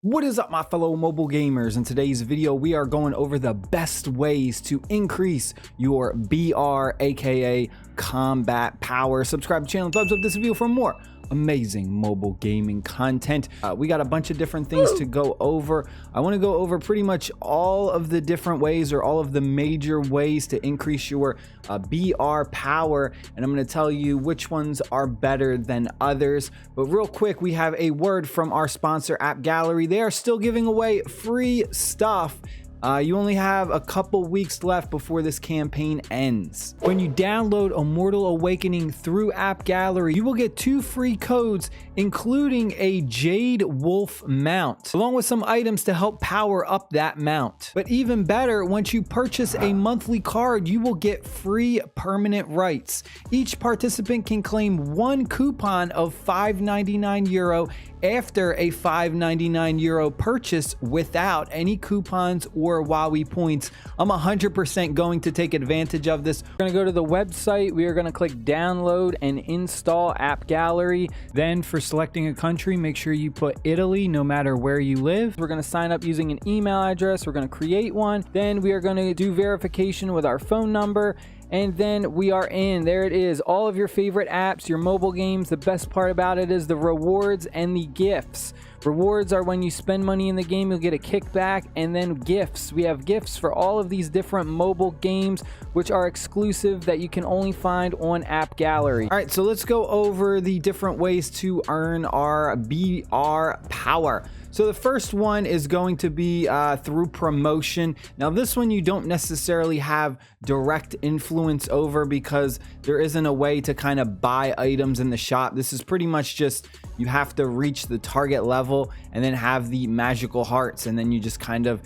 What is up, my fellow mobile gamers? In today's video, we are going over the best ways to increase your BR, aka combat power. Subscribe to the channel, thumbs up this video for more amazing mobile gaming content. We got a bunch of different things to go over. I want to go over pretty much all of the different ways, or all of the major ways to increase your BR power, and I'm going to tell you which ones are better than others. But real quick, we have a word from our sponsor, AppGallery. They are still giving away free stuff. You only have a couple weeks left before this campaign ends. When you download Immortal Awakening through AppGallery, you will get 2 free codes, including a Jade Wolf mount, along with some items to help power up that mount. But even better, once you purchase a monthly card, you will get free permanent rights. Each participant can claim 1 coupon of €5.99 after a €5.99 purchase without any coupons or Wowie points. I'm 100% going to take advantage of this. We're going to go to the website. We are going to click download and install AppGallery. Then for selecting a country, make sure you put Italy no matter where you live. We're going to sign up using an email address. We're going to create one. Then we are going to do verification with our phone number. And then we are in. There it is. All of your favorite apps, your mobile games. The best part about it is the rewards and the gifts. Rewards are when you spend money in the game, you'll get a kickback. And then gifts. We have gifts for all of these different mobile games, which are exclusive, that you can only find on AppGallery. All right, so let's go over the different ways to earn our BR power. So the first one is going to be through promotion. Now this one you don't necessarily have direct influence over, because there isn't a way to kind of buy items in the shop. This is pretty much just, you have to reach the target level and then have the magical hearts, and then you just kind of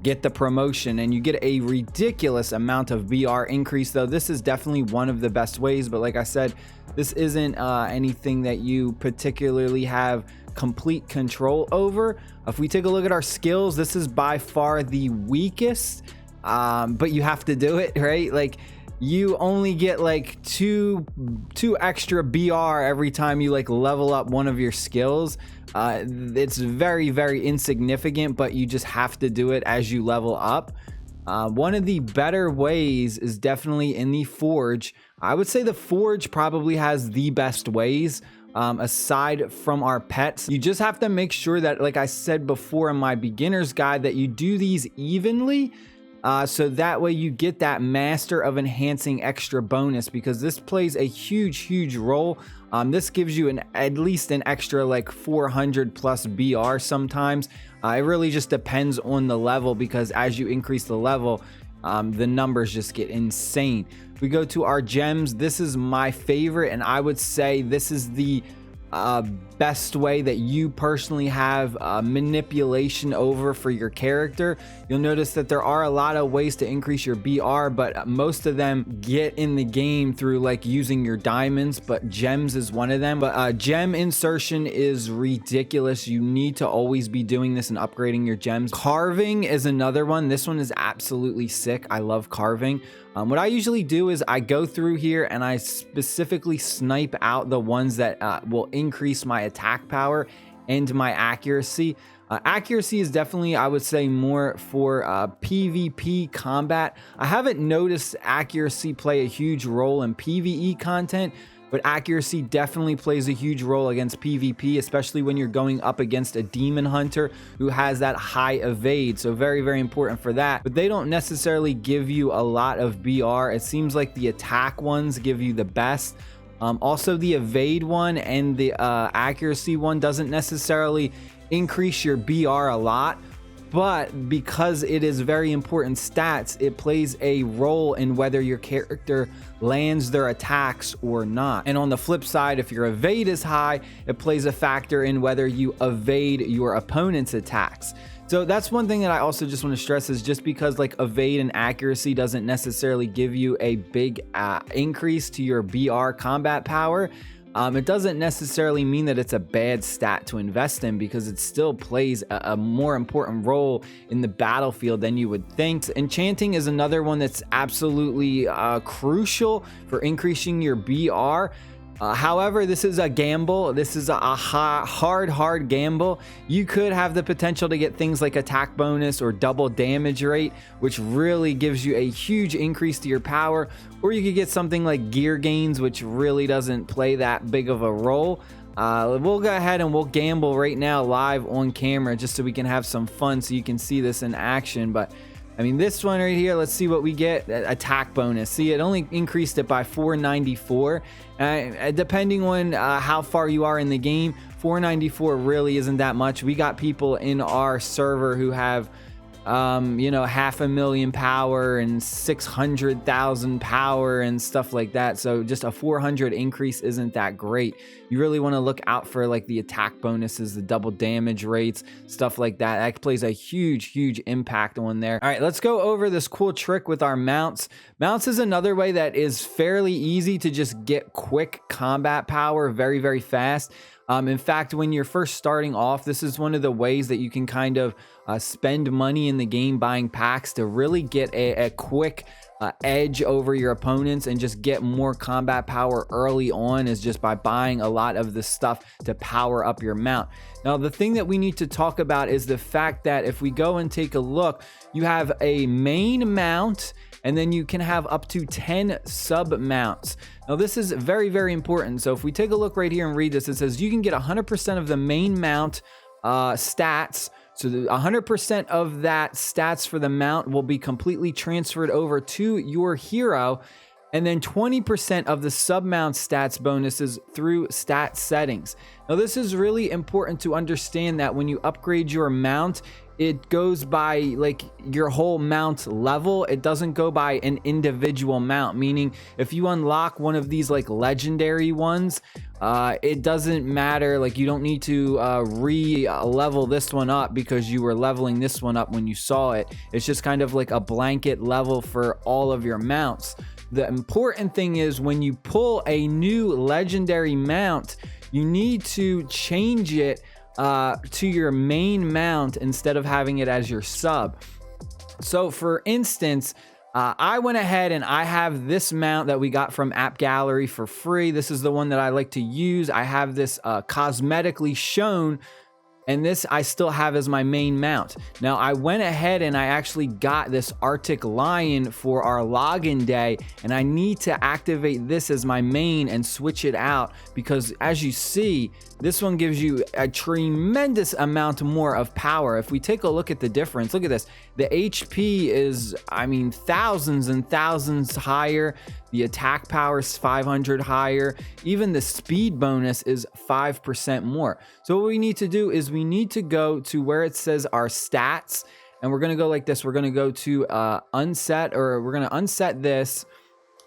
get the promotion and you get a ridiculous amount of BR increase. Though this is definitely one of the best ways, but like I said, this isn't anything that you particularly have complete control over. If we take a look at our skills, this is by far the weakest, but you have to do it, right? Like, you only get like two extra BR every time you like level up one of your skills. It's very, very insignificant, but you just have to do it as you level up. One of the better ways is definitely in the Forge. I would say the Forge probably has the best ways. Aside from our pets, you just have to make sure that, like I said before in my beginner's guide, that you do these evenly, so that way you get that Master of Enhancing extra bonus, because this plays a huge role. This gives you at least an extra like 400 plus BR sometimes. It really just depends on the level, because as you increase the level, the numbers just get insane. We go to our gems. This is my favorite, and I would say this is the best way that you personally have manipulation over for your character. You'll notice that there are a lot of ways to increase your BR, but most of them get in the game through like using your diamonds, but gems is one of them. But gem insertion is ridiculous. You need to always be doing this and upgrading your gems. Carving is another one. This one is absolutely sick. I love carving. What I usually do is I go through here and I specifically snipe out the ones that will increase my attack power and my accuracy. Accuracy is definitely, I would say, more for PvP combat. I haven't noticed accuracy play a huge role in PvE content, but accuracy definitely plays a huge role against PvP, especially when you're going up against a demon hunter who has that high evade. So very, very important for that. But they don't necessarily give you a lot of BR. It seems like the attack ones give you the best. Also, the evade one and the accuracy one doesn't necessarily increase your BR a lot, but because it is very important stats, it plays a role in whether your character lands their attacks or not. And on the flip side, if your evade is high, it plays a factor in whether you evade your opponent's attacks. So that's one thing that I also just want to stress, is just because like evade and accuracy doesn't necessarily give you a big increase to your BR combat power, it doesn't necessarily mean that it's a bad stat to invest in, because it still plays a more important role in the battlefield than you would think. Enchanting is another one that's absolutely crucial for increasing your BR. However, this is a gamble. This is a hard gamble. You could have the potential to get things like attack bonus or double damage rate, which really gives you a huge increase to your power, or you could get something like gear gains, which really doesn't play that big of a role. We'll go ahead and we'll gamble right now live on camera just so we can have some fun so you can see this in action. But I mean, this one right here, let's see what we get. Attack bonus. See, it only increased it by 494. Depending on how far you are in the game, 494 really isn't that much. We got people in our server who have, you know, 500,000 power and 600,000 power and stuff like that. So just a 400 increase isn't that great. You really want to look out for like the attack bonuses, the double damage rates, stuff like that. That plays a huge impact on there. All right, let's go over this cool trick with our mounts. Mounts is another way that is fairly easy to just get quick combat power very fast. In fact, when you're first starting off, this is one of the ways that you can kind of spend money in the game buying packs to really get a quick edge over your opponents and just get more combat power early on, is just by buying a lot of the stuff to power up your mount. Now, the thing that we need to talk about is the fact that if we go and take a look, you have a main mount, and then you can have up to 10 sub mounts. Now, this is very important. So if we take a look right here and read this, it says you can get 100% of the main mount stats. So 100% of that stats for the mount will be completely transferred over to your hero, and then 20% of the sub mount stats bonuses through stat settings. Now, this is really important to understand that when you upgrade your mount, it goes by like your whole mount level. It doesn't go by an individual mount, meaning if you unlock one of these like legendary ones, it doesn't matter. Like, you don't need to re-level this one up because you were leveling this one up when you saw it. It's just kind of like a blanket level for all of your mounts. The important thing is when you pull a new legendary mount, you need to change it to your main mount instead of having it as your sub. So for instance, I went ahead and I have this mount that we got from AppGallery for free. This is the one that I like to use. I have this cosmetically shown, and this I still have as my main mount. Now, I went ahead and I actually got this Arctic Lion for our login day, and I need to activate this as my main and switch it out because, as you see, this one gives you a tremendous amount more of power. If we take a look at the difference, look at this. The HP is, I mean, thousands and thousands higher. The attack power is 500 higher. Even the speed bonus is 5% more. So what we need to do is we need to go to where it says our stats, and we're gonna go like this. We're gonna go to unset, or we're gonna unset this.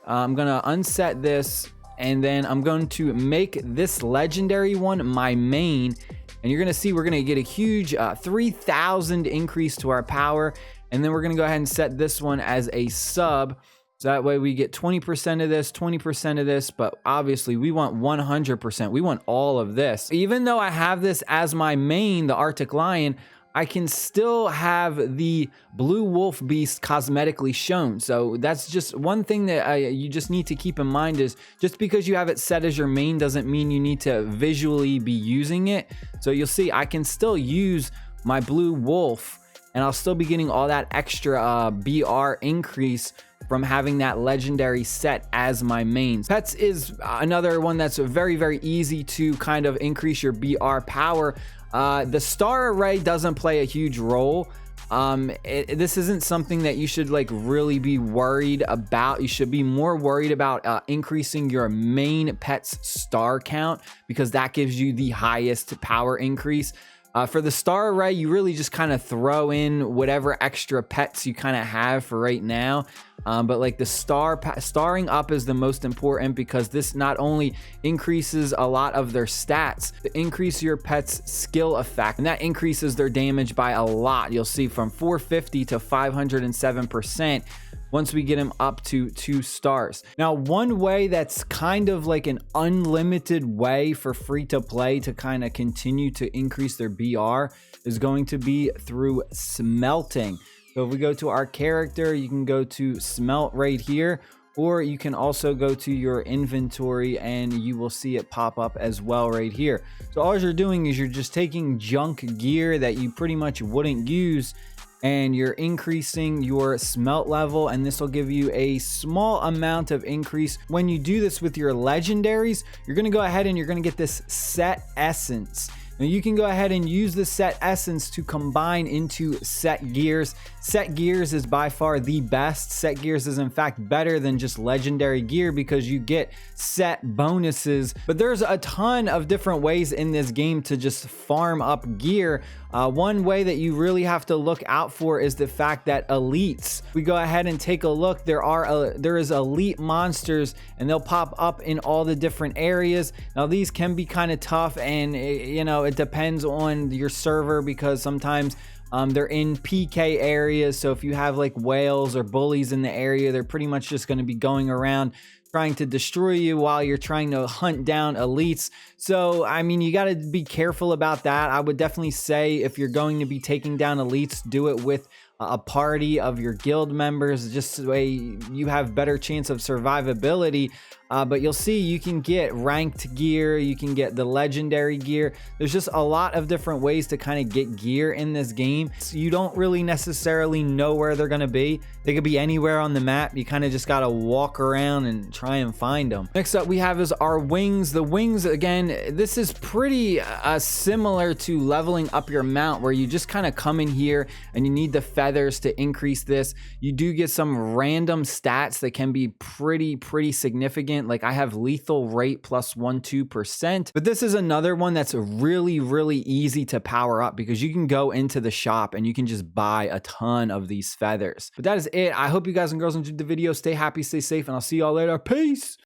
I'm gonna unset this, and then I'm going to make this legendary one my main, and you're gonna see we're gonna get a huge 3,000 increase to our power, and then we're gonna go ahead and set this one as a sub. So that way we get 20% of this, 20% of this, but obviously we want 100%. We want all of this. Even though I have this as my main, the Arctic Lion, I can still have the Blue Wolf Beast cosmetically shown. So that's just one thing that you just need to keep in mind, is just because you have it set as your main doesn't mean you need to visually be using it. So you'll see I can still use my Blue Wolf, and I'll still be getting all that extra BR increase from having that legendary set as my main. Pets is another one that's very easy to kind of increase your BR power. The star array doesn't play a huge role. This isn't something that you should like really be worried about. You should be more worried about increasing your main pet's star count, because that gives you the highest power increase. For the star array, you really just kind of throw in whatever extra pets you kind of have for right now. But like the starring up is the most important, because this not only increases a lot of their stats, to increase your pet's skill effect, and that increases their damage by a lot. You'll see from 450 to 507%. once we get him up to 2 stars. Now, one way that's kind of like an unlimited way for free to play to kind of continue to increase their BR is going to be through smelting. So if we go to our character, you can go to smelt right here, or you can also go to your inventory and you will see it pop up as well right here. So all you're doing is you're just taking junk gear that you pretty much wouldn't use, and you're increasing your smelt level, and this will give you a small amount of increase. When you do this with your legendaries, you're going to go ahead and you're going to get this set essence. Now you can go ahead and use the set essence to combine into set gears. Set gears is by far the best. Set gears is in fact better than just legendary gear because you get set bonuses. But there's a ton of different ways in this game to just farm up gear. One way that you really have to look out for is the fact that elites, we go ahead and take a look, there is elite monsters and they'll pop up in all the different areas. Now these can be kind of tough, and you know, it depends on your server because sometimes they're in PK areas. So if you have like whales or bullies in the area, they're pretty much just going to be going around trying to destroy you while you're trying to hunt down elites. So I mean, you got to be careful about that. I would definitely say if you're going to be taking down elites, do it with a party of your guild members, just so you have better chance of survivability. But you'll see you can get ranked gear, you can get the legendary gear. There's just a lot of different ways to kind of get gear in this game. So you don't really necessarily know where they're going to be. They could be anywhere on the map. You kind of just got to walk around and try and find them. Next up we have is our wings. The wings, again, this is pretty similar to leveling up your mount, where you just kind of come in here and you need the feathers to increase this. You do get some random stats that can be pretty significant. Like I have lethal rate plus 1-2%, but this is another one that's really easy to power up because you can go into the shop and you can just buy a ton of these feathers. But that is it. I hope you guys and girls enjoyed the video. Stay happy, stay safe, and I'll see y'all later. Peace.